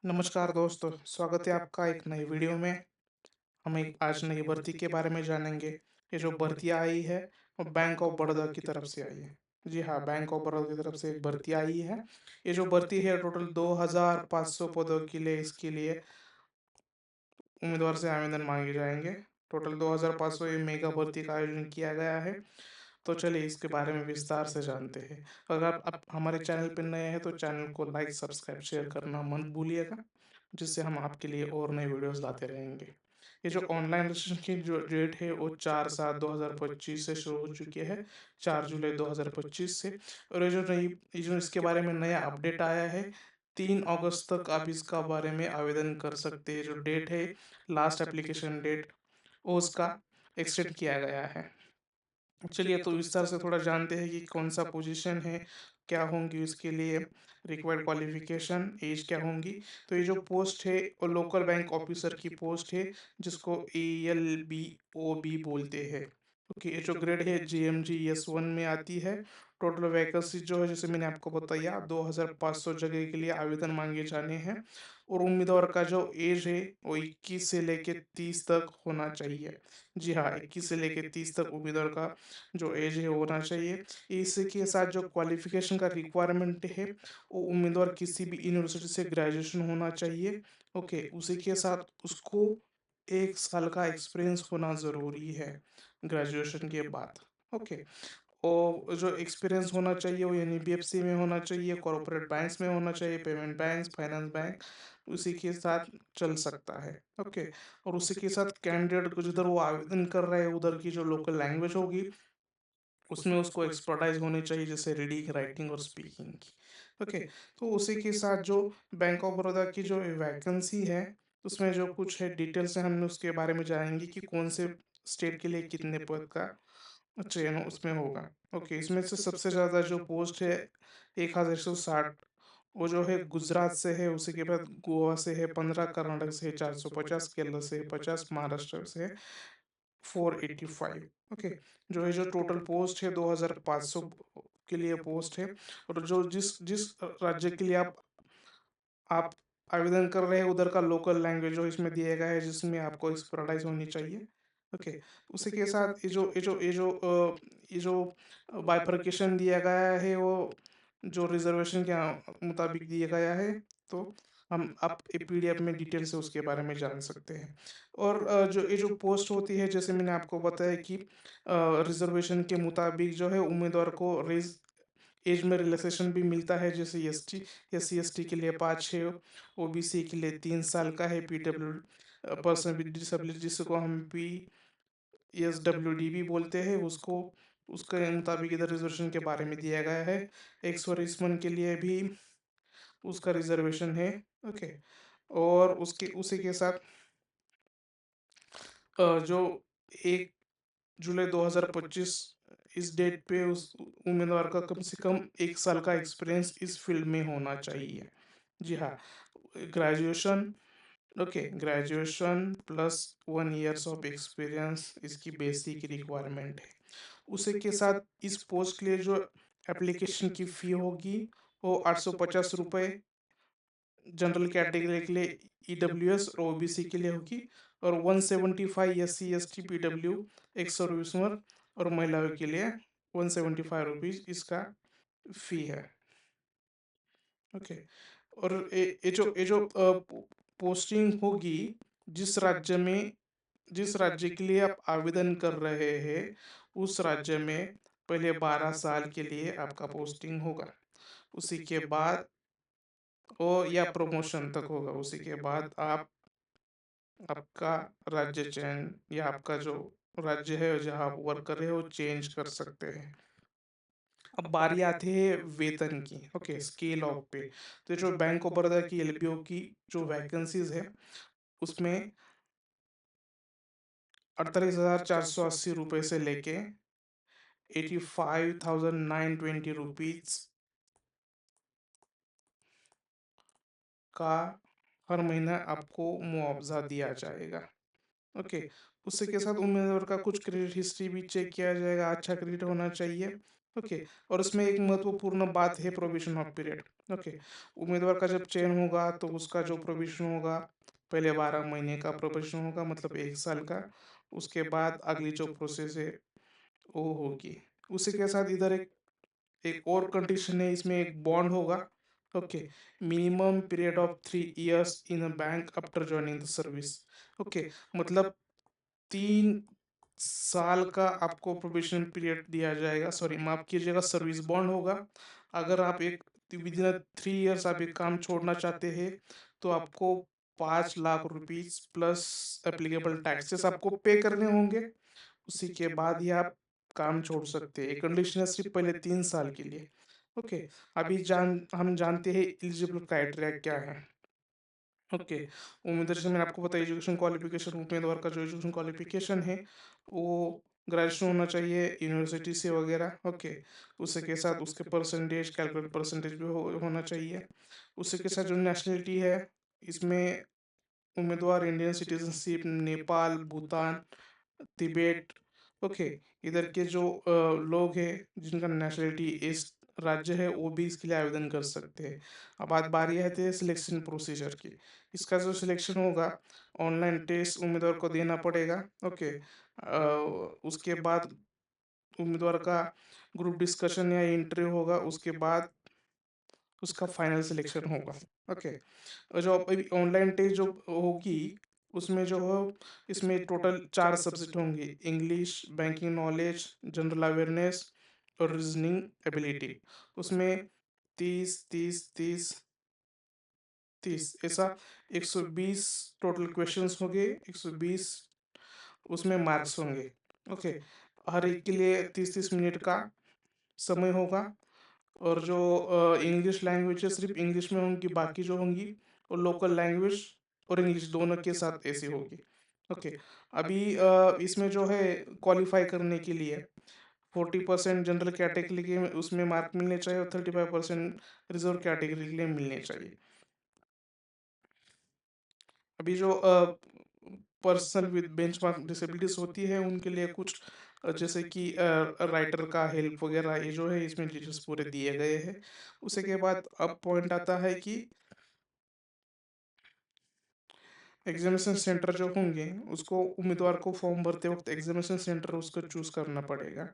नमस्कार दोस्तों, स्वागत है आपका एक नई वीडियो में। हम एक आज नई भर्ती के बारे में जानेंगे। ये जो भर्ती आई है वो बैंक ऑफ बड़ौदा की तरफ से आई है। जी हाँ, बैंक ऑफ बड़ौदा की तरफ से एक भर्ती आई है। ये जो भर्ती है टोटल 2500 पदों के लिए इसके लिए उम्मीदवार से आवेदन मांगे जाएंगे। टोटल 2500 ये मेगा भर्ती का आयोजन किया गया है। तो चलिए इसके बारे में विस्तार से जानते हैं। अगर आप हमारे चैनल पर नए हैं तो चैनल को लाइक सब्सक्राइब शेयर करना मत भूलिएगा, जिससे हम आपके लिए और नए वीडियोस लाते रहेंगे। ये जो ऑनलाइन रजिस्ट्रेशन की जो डेट है वो 4/7/2025 से शुरू हो चुकी है, 4 जुलाई 2025 से। और ये जो इसके बारे में नया अपडेट आया है, 3 अगस्त तक आप इसका बारे में आवेदन कर सकते हैं। जो डेट है, लास्ट एप्लीकेशन डेट, वो उसका एक्सटेंड किया गया है। चलिए तो विस्तार से थोड़ा जानते हैं कि कौन सा पोजीशन है, क्या होंगी उसके लिए रिक्वायर्ड क्वालिफिकेशन, एज क्या होंगी। तो ये जो पोस्ट है वो लोकल बैंक ऑफिसर की पोस्ट है, जिसको ALBOB बोलते हैं। ओके, ये जो ग्रेड है GMG S1 में आती है। टोटल वैकेंसी जो है, जैसे मैंने आपको बताया, 2500 जगह के लिए आवेदन मांगे जाने हैं। और उम्मीदवार का जो एज है वो 21 से लेके 30 तक होना चाहिए। जी हाँ, 21 से लेके 30 तक उम्मीदवार का जो एज है होना चाहिए। इसी के साथ जो क्वालिफिकेशन का रिक्वायरमेंट है, वो उम्मीदवार किसी भी यूनिवर्सिटी से ग्रेजुएशन होना चाहिए। ओके, उसी के साथ उसको 1 साल का एक्सपीरियंस होना ज़रूरी है ग्रेजुएशन के बाद। ओके, और जो एक्सपीरियंस होना चाहिए वो NBFC में होना चाहिए, कॉरपोरेट बैंक्स में होना चाहिए, पेमेंट बैंक्स, फाइनेंस बैंक, उसी के साथ चल सकता है। ओके, और उसी के साथ कैंडिडेट को जिधर वो आवेदन कर रहे हैं उधर की जो लोकल लैंग्वेज होगी उसमें उसको एक्सपर्टाइज होनी चाहिए, जैसे रीडिंग, राइटिंग और स्पीकिंग की। ओके, तो उसी के साथ जो बैंक ऑफ बड़ौदा की जो वैकेंसी है, उसमें जो कुछ है डिटेल्स है, हम उसके बारे में जानेंगे कि कौन से स्टेट के लिए कितने पद का चयन उसमें होगा। ओके, इसमें से सबसे ज़्यादा जो पोस्ट है 1160, वो जो है गुजरात से है। उसी के बाद गोवा से है 15, कर्नाटक से है 450, केरल से है 50, महाराष्ट्र से है 485। ओके, जो है जो टोटल पोस्ट है 2500 के लिए पोस्ट है। और जो जिस जिस राज्य के लिए आप आवेदन कर रहे हैं उधर का लोकल लैंग्वेज जो इसमें दिया गया है, जिसमें आपको एक्सपर्टाइज होनी चाहिए। ओके, उसी के साथ ये जो बाइफरकेशन दिया गया है, वो जो रिजर्वेशन के मुताबिक दिया गया है। तो हम आप PDF में डिटेल से उसके बारे में जान सकते हैं। और जो ये जो पोस्ट होती है, जैसे मैंने आपको बताया कि रिजर्वेशन के मुताबिक जो है उम्मीदवार को रेज एज में रिलैक्सेशन भी मिलता है। जैसे SC ST के लिए 5 6, OBC के लिए 3 साल का है, PW पर्सन विद डिसेबिलिटी जिसको हम PSWD भी बोलते हैं उसको, उसके मुताबिक इधर रिजर्वेशन के बारे में दिया गया है। एक्स वर्समन के लिए भी उसका रिजर्वेशन है। ओके, और उसके उसी के साथ जो 1 जुलाई 2025 इस डेट पे उस उम्मीदवार का कम से कम 1 साल का एक्सपीरियंस इस फील्ड में होना चाहिए। जी हाँ, graduation. Okay, graduation plus 1 years of experience इसकी बेसिक रिक्वायरमेंट है। उसी के साथ इस पोस्ट के लिए जो एप्लीकेशन की फ़ी होगी वो 850 रुपये जनरल कैटेगरी के लिए, EWS और OBC के लिए होगी। और 175 SC ST PW ex serviceman और महिलाओं के लिए 175 रुपीज़ इसका फ़ी है। ओके, और पोस्टिंग होगी जिस राज्य में, जिस राज्य के लिए आप आवेदन कर रहे हैं, उस राज्य में पहले 12 साल के लिए आपका पोस्टिंग होगा। उसी के बाद वो या प्रमोशन तक होगा। उसी के बाद आप आपका राज्य चयन या आपका जो राज्य है जहाँ आप वर्क कर रहे हो चेंज कर सकते हैं। अब बारी आती है वेतन की। ओके, स्केल ऑफ पे। तो जो बैंक ऑफ बड़ौदा की LBO की जो वैकेंसीज है, उसमें 48,480 रुपये से लेके 85,920 रुपीज़ का हर महीना आपको मुआवजा दिया जाएगा। ओके, उसी के साथ उम्मीदवार का कुछ क्रेडिट हिस्ट्री भी चेक किया जाएगा। अच्छा क्रेडिट होना चाहिए। ओके। और इसमें एक महत्वपूर्ण बात है प्रोविजन ऑफ पीरियड। ओके। उम्मीदवार का जब चयन होगा तो उसका जो प्रोविजन होगा, पहले 12 महीने का प्रोविजन होगा, मतलब 1 साल का। उसके बाद अगली जो प्रोसेस है वो होगी। उसी के साथ इधर एक एक और कंडीशन है, इसमें एक बॉन्ड होगा। Okay. Minimum period of 3 years in a bank after joining the service. Okay. मतलब 3 साल का आपको प्रोबेशन पीरियड दिया जाएगा, सॉरी माफ कीजिएगा, सर्विस बॉन्ड होगा। अगर आप एक विद इन 3 इयर्स आप एक काम छोड़ना चाहते हैं तो आपको 5 lakh rupees plus applicable taxes आपको पे करने होंगे। उसी के बाद ही आप काम छोड़ सकते हैं। कंडीशन है सिर्फ पहले 3 साल के लिए। ओके। अभी हम जानते हैं एलिजिबल क्राइटेरिया क्या है। ओके। उम्मीदवार, जैसे मैंने आपको बताया एजुकेशन क्वालिफिकेशन, उम्मीदवार का जो एजुकेशन क्वालिफिकेशन है वो ग्रेजुएशन होना चाहिए यूनिवर्सिटी से वगैरह। ओके। उसी के साथ उसके परसेंटेज, कैलकुलेट परसेंटेज भी होना चाहिए। उसी के साथ जो नेशनलिटी है, इसमें उम्मीदवार Indian citizenship, Nepal, Bhutan, Tibet. Okay. इधर के जो लोग हैं जिनका नेशनलिटी इस राज्य है वो भी इसके लिए आवेदन कर सकते हैं। अब बात बारी आती है सिलेक्शन प्रोसीजर की। इसका जो सिलेक्शन होगा, ऑनलाइन टेस्ट उम्मीदवार को देना पड़ेगा। ओके। उसके बाद उम्मीदवार का ग्रुप डिस्कशन या इंटरव्यू होगा, उसके बाद उसका फाइनल सिलेक्शन होगा। ओके। और जो अभी ऑनलाइन टेस्ट जो होगी, उसमें जो हो, इसमें टोटल 4 सब्जेक्ट होंगे, English, banking knowledge, general awareness और रीजनिंग एबिलिटी। उसमें 30 30 30 30 ऐसा 120 टोटल क्वेश्चंस होंगे। 120 उसमें मार्क्स होंगे। ओके। हर एक के लिए 30 30 मिनट का समय होगा। और जो इंग्लिश लैंग्वेज है सिर्फ इंग्लिश में होंगी, बाकी जो होंगी वो लोकल लैंग्वेज और इंग्लिश दोनों के साथ ऐसी होगी। ओके। अभी इसमें जो है क्वालिफाई करने के लिए 40% जनरल कैटेगरी के उसमें मार्क मिलने चाहिए और 35% रिजर्व कैटेगरी के लिए मिलने चाहिए। अभी जो पर्सन विद बेंचमार्क डिसेबिलिटीज होती है उनके लिए कुछ जैसे कि राइटर का हेल्प वगैरह, ये जो है इसमें डिटेल्स पूरे दिए गए हैं। उसी के बाद अब पॉइंट आता है कि एग्जामिनेशन सेंटर जो होंगे उसको उम्मीदवार को फॉर्म भरते वक्त एग्जामिनेशन सेंटर उसको चूज करना पड़ेगा।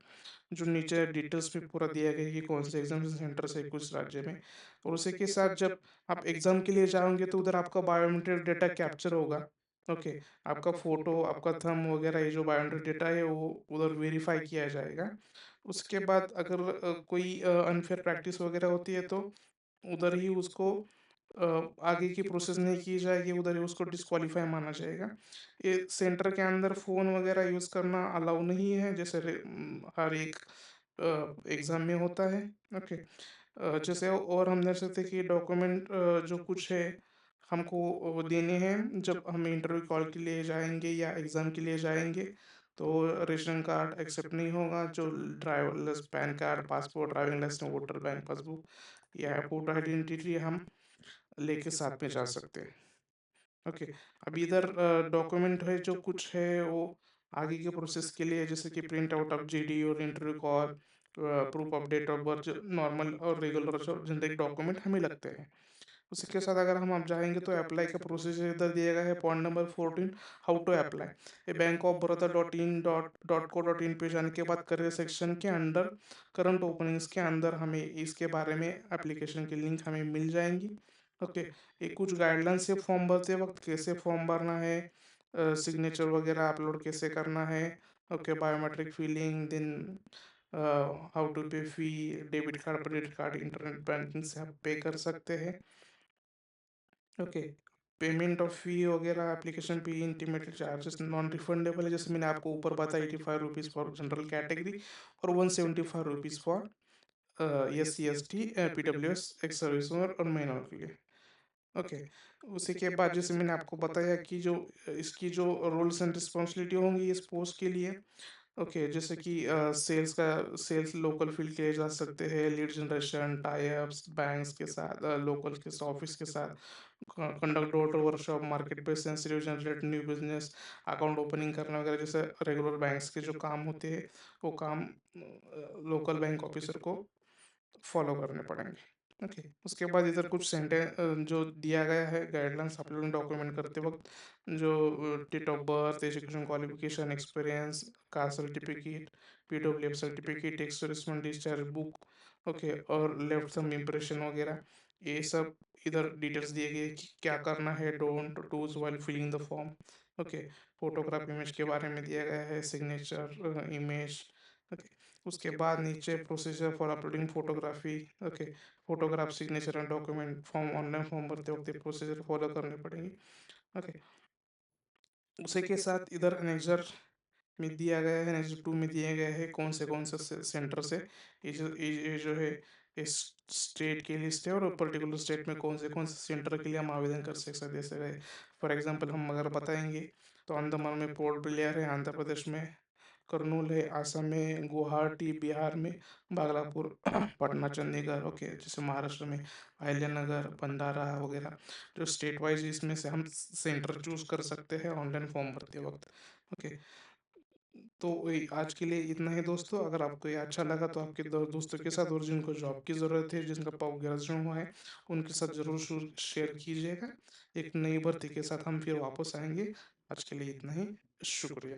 जो नीचे डिटेल्स में पूरा दिया गया है कि कौन से एग्जामिनेशन सेंटर से कुछ राज्य में। और उसी के साथ जब आप एग्जाम के लिए जाओगे तो उधर आपका बायोमेट्रिक डेटा कैप्चर होगा। ओके। आपका फोटो, आपका थंब वगैरह, ये जो बायोमेट्रिक डेटा है वो उधर वेरीफाई किया जाएगा। उसके बाद अगर कोई अनफेयर प्रैक्टिस वगैरह होती है तो उधर ही उसको आगे की प्रोसेस नहीं की जाएगी, उधर ही उसको डिस्क्वालीफाई माना जाएगा। ये सेंटर के अंदर फ़ोन वगैरह यूज़ करना अलाउ नहीं है, जैसे हर एक एग्ज़ाम में होता है। ओके। जैसे और हम देख सकते हैं कि डॉक्यूमेंट जो कुछ है हमको वो देने हैं जब हम इंटरव्यू कॉल के लिए जाएंगे या एग्ज़ाम के लिए जाएंगे। तो रेशन कार्ड एक्सेप्ट नहीं होगा, जो driver PAN card, passport, driving licence, voter bank passbook या फोटो आइडेंटिटी हम लेके साथ में जा सकते हैं। ओके। अभी इधर डॉक्यूमेंट है जो कुछ है वो आगे के प्रोसेस के लिए, जैसे कि प्रिंट आउट ऑफ जीडी और interview call, proof of date of birth, normal और रेगुलर जो जनरिक डॉक्यूमेंट हमें लगते हैं। उसी के साथ अगर हम आप जाएंगे तो अप्लाई का प्रोसेस इधर दिया गया है, point number 14, how to apply. ये बैंक ऑफ बड़ौदा .in पे जाने के बाद करियर सेक्शन के अंडर करंट ओपनिंग्स के अंदर हमें इसके बारे में एप्लीकेशन की लिंक हमें मिल जाएंगी। ओके। ये कुछ गाइडलाइंस है फॉर्म भरते वक्त, कैसे फॉर्म भरना है, सिग्नेचर वगैरह अपलोड कैसे करना है। Okay. Biometric filling, then how to pay fee, debit card, credit card, internet banking से आप पे कर सकते हैं। ओके। पेमेंट ऑफ फी वगैरह, application fee, intimate charges non refundable है, जैसे मैंने आपको ऊपर बताया, 85 रुपीज़ फॉर जनरल कैटेगरी और 175 rupees for SC ST, PWS ex service और मैनुअल के लिए। ओके। उसी के बाद जैसे मैंने आपको बताया कि जो इसकी जो रोल्स एंड रिस्पॉन्सिबिलिटी होंगी इस पोस्ट के लिए, ओके, जैसे कि सेल्स लोकल फील्ड किए जा सकते हैं, lead generation, tie ups banks के साथ, लोकल के ऑफिस के साथ, conduct door to workshop, market based sensitive generate new business, account opening करना वगैरह, जैसे रेगुलर बैंक्स के जो काम होते हैं वो काम लोकल बैंक ऑफिसर को फॉलो करने पड़ेंगे। ओके, उसके बाद इधर कुछ जो दिया गया है गाइडलाइंस सप्लीमेंट डॉक्यूमेंट करते वक्त, जो date of birth, education qualification, experience, caste certificate, PWF certificate, ex serviceman discharge book, okay, और लेफ्ट थंब इम्प्रेशन वगैरह, ये सब इधर डिटेल्स दिए गए कि क्या करना है, don't dos while filling the form. Okay, photograph image के बारे में दिया गया है, सिग्नेचर इमेज। ओके, उसके बाद नीचे procedure for uploading photography. Okay, photograph, signature and document form, online form भरते वक्त प्रोसीजर फॉलो करने पड़ेंगे। ओके, उसी के साथ इधर एनेक्सर में दिया गया है, एनेक्सर 2 में दिए गए हैं कौन से सेंटर से ये जो है इस स्टेट की लिस्ट है, और पर्टिकुलर स्टेट में कौन से सेंटर के लिए हम आवेदन कर सकते दे सकते हैं। फॉर एग्जांपल हम अगर बताएंगे तो अंडमान में पोर्ट ब्लेयर है, आंध्र प्रदेश में करनूल है, असम में गुवाहाटी, बिहार में बागलापुर, पटना, चंडीगढ़। ओके, जैसे महाराष्ट्र में अहिल्यानगर, भंडारा वगैरह, जो स्टेट वाइज इसमें से हम सेंटर चूज कर सकते हैं ऑनलाइन फॉर्म भरते वक्त। ओके, तो वही आज के लिए इतना ही दोस्तों। अगर आपको ये अच्छा लगा तो आपके दोस्तों के साथ, और जिनको जॉब की ज़रूरत है, जिनका ग्रेजुएशन हुआ है, उनके साथ ज़रूर शेयर कीजिएगा। एक नई भर्ती के साथ हम फिर वापस आएंगे। आज के लिए इतना ही। शुक्रिया।